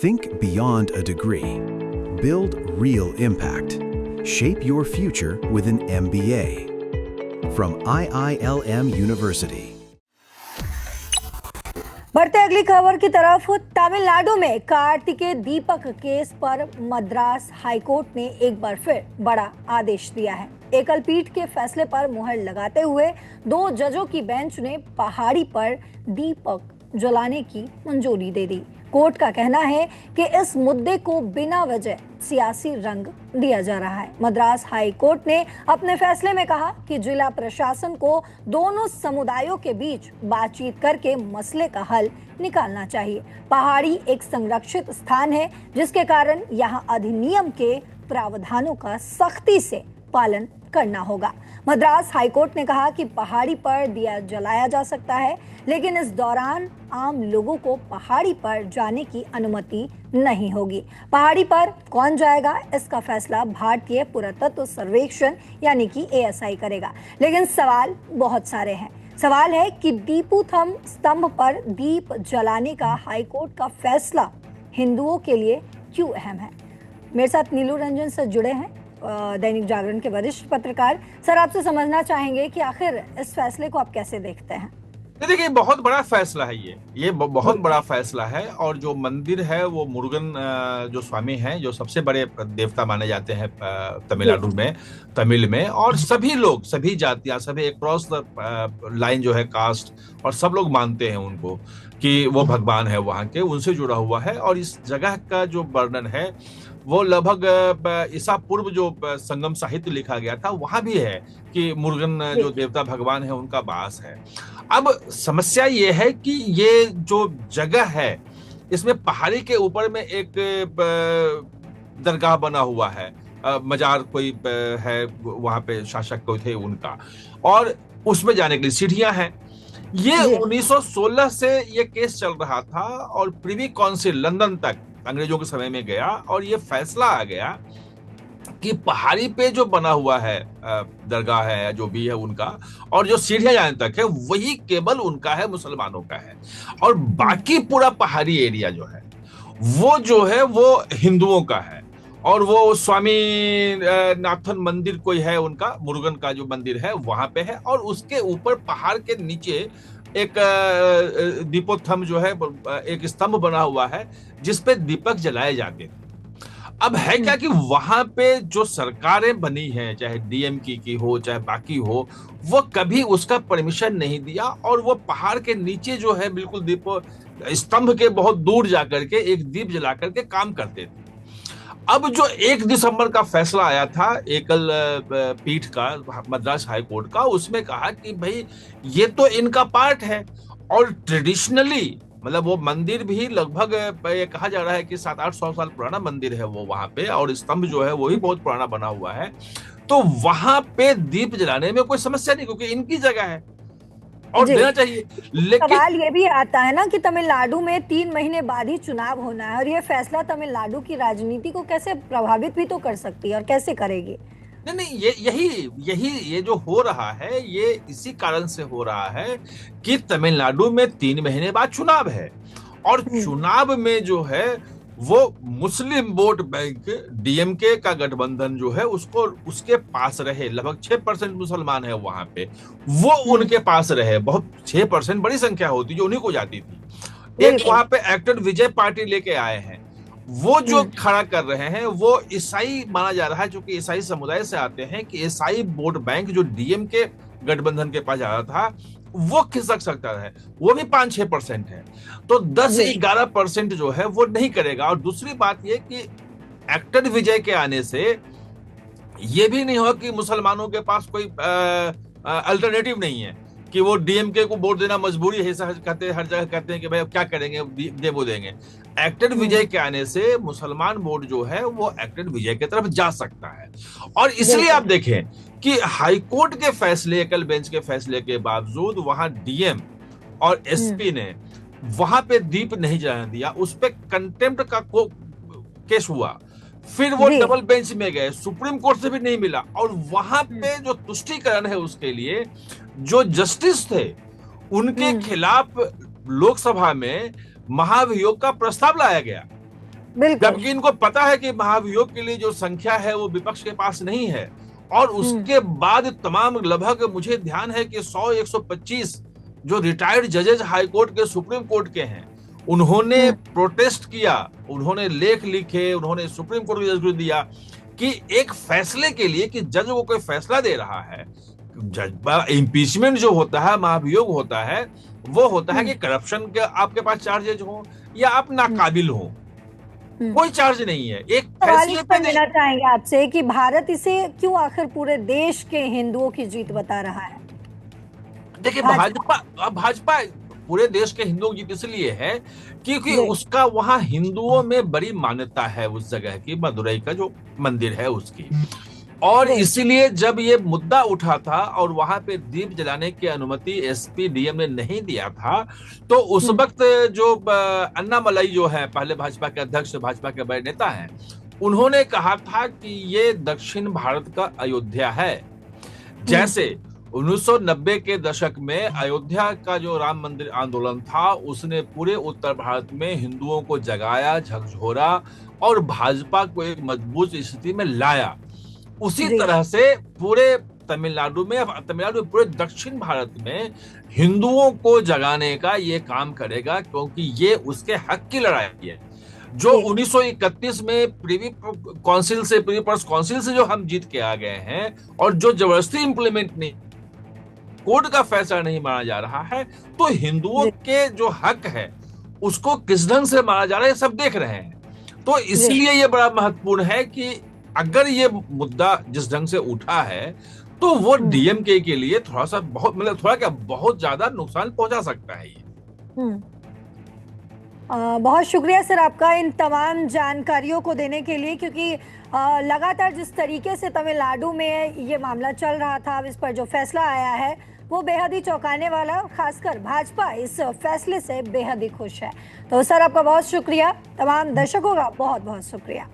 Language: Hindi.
Think beyond a degree. Build real impact. Shape your future with an MBA. From IILM University. बढ़ते अगली खबर की तरफ। तमिलनाडु में कार्तिकेय दीपक केस पर मद्रास हाईकोर्ट ने एक बार फिर बड़ा आदेश दिया है। एकल पीठ के फैसले पर मुहर लगाते हुए 2 जजों की बेंच ने पहाड़ी पर दीपक जलाने की मंजूरी दे दी। कोर्ट का कहना है कि इस मुद्दे को बिना वजह सियासी रंग दिया जा रहा है। मद्रास हाई कोर्ट ने अपने फैसले में कहा कि जिला प्रशासन को दोनों समुदायों के बीच बातचीत करके मसले का हल निकालना चाहिए। पहाड़ी एक संरक्षित स्थान है, जिसके कारण यहाँ अधिनियम के प्रावधानों का सख्ती से पालन करना होगा। मद्रास हाईकोर्ट ने कहा कि पहाड़ी पर दिया जलाया जा सकता है, लेकिन इस दौरान आम लोगों को पहाड़ी पर जाने की अनुमति नहीं होगी। पहाड़ी पर कौन जाएगा, इसका फैसला भारतीय पुरातत्व सर्वेक्षण यानी कि ASI करेगा। लेकिन सवाल बहुत सारे हैं। सवाल है कि दीपोत्सव स्तंभ पर दीप जलाने का हाईकोर्ट का फैसला हिंदुओं के लिए क्यों अहम है। मेरे साथ नीलू रंजन सर जुड़े हैं, दैनिक जागरण के वरिष्ठ पत्रकार। सर, आपसे समझना चाहेंगे कि आखिर इस फैसले को आप कैसे देखते हैं। देखिए, बहुत बड़ा फैसला है ये बहुत बड़ा फैसला है। और जो मंदिर है वो मुरुगन जो स्वामी हैं, जो सबसे बड़े देवता माने जाते हैं तमिलनाडु में, तमिल में, और सभी लोग, सभी जातियां, सभी अक्रॉस द लाइन जो है कास्ट, और सब लोग मानते हैं उनको कि वो भगवान है वहां के, उनसे जुड़ा हुआ है। और इस जगह का जो वर्णन है वो लगभग ईसा पूर्व जो संगम साहित्य लिखा गया था वहां भी है कि मुरुगन जो देवता भगवान है उनका वास है। अब समस्या ये है कि ये जो जगह है इसमें पहाड़ी के ऊपर में एक दरगाह बना हुआ है, मजार कोई है वहां पे, शासक कोई थे उनका, और उसमें जाने के लिए सीढ़ियां हैं। ये 1916 से ये केस चल रहा था और प्रिवी काउंसिल लंदन तक अंग्रेजों के समय में गया और ये फैसला आ गया कि पहाड़ी पे जो बना हुआ है दरगाह है जो भी है उनका, और जो सीढ़ियां जाने तक है वही केवल उनका है, मुसलमानों का है। और बाकी पूरा पहाड़ी एरिया जो है वो हिंदुओं का है। और वो स्वामी नाथन मंदिर कोई है उनका, मुरुगन का जो मंदिर है वहां पे है, और उसके ऊपर पहाड़ के नीचे एक दीपोत्सव जो है, एक स्तंभ बना हुआ है जिसपे दीपक जलाए जाते थे। अब है क्या कि वहां पे जो सरकारें बनी हैं, चाहे डीएम की हो चाहे बाकी हो, वो कभी उसका परमिशन नहीं दिया, और वो पहाड़ के नीचे जो है बिल्कुल दीप स्तंभ के बहुत दूर जाकर के एक दीप जला करके काम करते थे। अब जो 1 दिसंबर का फैसला आया था एकल पीठ का, मद्रास हाई कोर्ट का, उसमें कहा कि भाई ये तो इनका पार्ट है, और ट्रेडिशनली मतलब वो मंदिर भी लगभग ये कहा जा रहा है कि 700-800 साल पुराना मंदिर है वो वहां पे, और स्तंभ जो है वो भी बहुत पुराना बना हुआ है। तो वहां पे दीप जलाने में कोई समस्या नहीं, क्योंकि इनकी जगह है और देना चाहिए। लेकिन सवाल ये भी आता है ना कि तमिलनाडु में 3 महीने बाद ही चुनाव होना है, और ये फैसला तमिलनाडु की राजनीति को कैसे प्रभावित भी तो कर सकती है, और कैसे करेगी। नहीं, ये जो हो रहा है ये इसी कारण से हो रहा है कि तमिलनाडु में 3 महीने बाद चुनाव है, और चुनाव में जो है वो मुस्लिम वोट बैंक डीएमके का गठबंधन जो है उसको उसके पास रहे। लगभग 6% मुसलमान है वहां पे, वो उनके पास रहे। बहुत 6% बड़ी संख्या होती जो उन्हीं को जाती थी। एक वहां पे एक्टर विजय पार्टी लेके आए हैं, वो जो खड़ा कर रहे हैं वो ईसाई माना जा रहा है, जो कि ईसाई समुदाय से आते हैं, कि ईसाई वोट बैंक जो डीएमके गठबंधन के पास जा रहा था वो खिसक सकता है, वो भी 5-6% है। तो 10-11% जो है वो नहीं करेगा। और दूसरी बात ये कि एक्टर विजय के आने से ये भी नहीं होगा कि मुसलमानों के पास कोई अल्टरनेटिव नहीं है कि वो डीएमके को वोट देना मजबूरी है, ऐसा कहते हैं, हर जगह कहते हैं कि भाई क्या करेंगे, वो देंगे। एक्टर विजय के आने से मुसलमान वोट जो है वो एक्टर विजय की तरफ जा सकता है। और इसलिए आप देखें कि हाईकोर्ट के फैसले, एकल बेंच के फैसले के बावजूद वहां डीएम और एसपी ने वहां पे दीप नहीं जलाने दिया, उस पे कंटेम्प्ट का केस हुआ। फिर वो डबल बेंच में गए, सुप्रीम कोर्ट से भी नहीं मिला, और वहां पे जो तुष्टीकरण है उसके लिए जो जस्टिस थे उनके खिलाफ लोकसभा में महाभियोग का प्रस्ताव लाया गया बिल्कुल। जबकि इनको पता है कि महाभियोग के लिए जो संख्या है वो विपक्ष के पास नहीं है। और उसके बाद तमाम लगभग मुझे ध्यान है कि 100-125 जो रिटायर्ड जजेज हाई कोर्ट के, सुप्रीम कोर्ट के हैं, उन्होंने प्रोटेस्ट किया, उन्होंने लेख लिखे, उन्होंने सुप्रीम कोर्ट को जजमेंट दिया कि एक फैसले के लिए कि जज वो कोई फैसला दे रहा है, इम्पीचमेंट जो होता है, महाभियोग होता है, वो होता है कि करप्शन के आपके पास चार्जेज हो या आप नाकाबिल हो, कोई चार्ज नहीं है। एक फैसले पे लेना चाहेंगे आपसे कि भारत इसे क्यों आखिर पूरे देश के हिंदुओं की जीत बता रहा है? देखिए, भाजपा पूरे देश के हिंदुओं की इसलिए है क्योंकि उसका वहां हिंदुओं में बड़ी मान्यता है, उस जगह की, मदुरई का जो मंदिर है उसकी। और इसीलिए जब ये मुद्दा उठा था और वहां पे दीप जलाने की अनुमति एसपी डीएम ने नहीं दिया था, तो उस वक्त जो अन्नामलई जो है, पहले भाजपा के अध्यक्ष, भाजपा के बड़े नेता हैं, उन्होंने कहा था कि ये दक्षिण भारत का अयोध्या है। जैसे 1990 के दशक में अयोध्या का जो राम मंदिर आंदोलन था, उसने पूरे उत्तर भारत में हिंदुओं को जगाया, झकझोरा और भाजपा को एक मजबूत स्थिति में लाया। उसी तरह से पूरे तमिलनाडु में पूरे दक्षिण भारत में हिंदुओं को जगाने का ये काम करेगा, क्योंकि ये उसके हक की लड़ाई है। जो 1931 में प्रीवी पर्स काउंसिल से जो हम जीत के आ गए हैं और जो जबरदस्ती इंप्लीमेंट नहीं, कोर्ट का फैसला नहीं माना जा रहा है, तो हिंदुओं के जो हक है उसको किस ढंग से माना जा रहा है, सब देख रहे हैं। तो इसलिए ये बड़ा महत्वपूर्ण है कि अगर ये मुद्दा जिस ढंग से उठा है तो वो डीएमके के लिए थोड़ा सा बहुत ज्यादा नुकसान पहुंचा सकता है ये। बहुत शुक्रिया सर आपका इन तमाम जानकारियों को देने के लिए, क्योंकि लगातार जिस तरीके से तमिलनाडु में ये मामला चल रहा था, अब इस पर जो फैसला आया है वो बेहद ही चौंकाने वाला है और खासकर भाजपा इस फैसले से बेहद ही खुश है। तो सर आपका बहुत शुक्रिया, तमाम दर्शकों का बहुत बहुत शुक्रिया।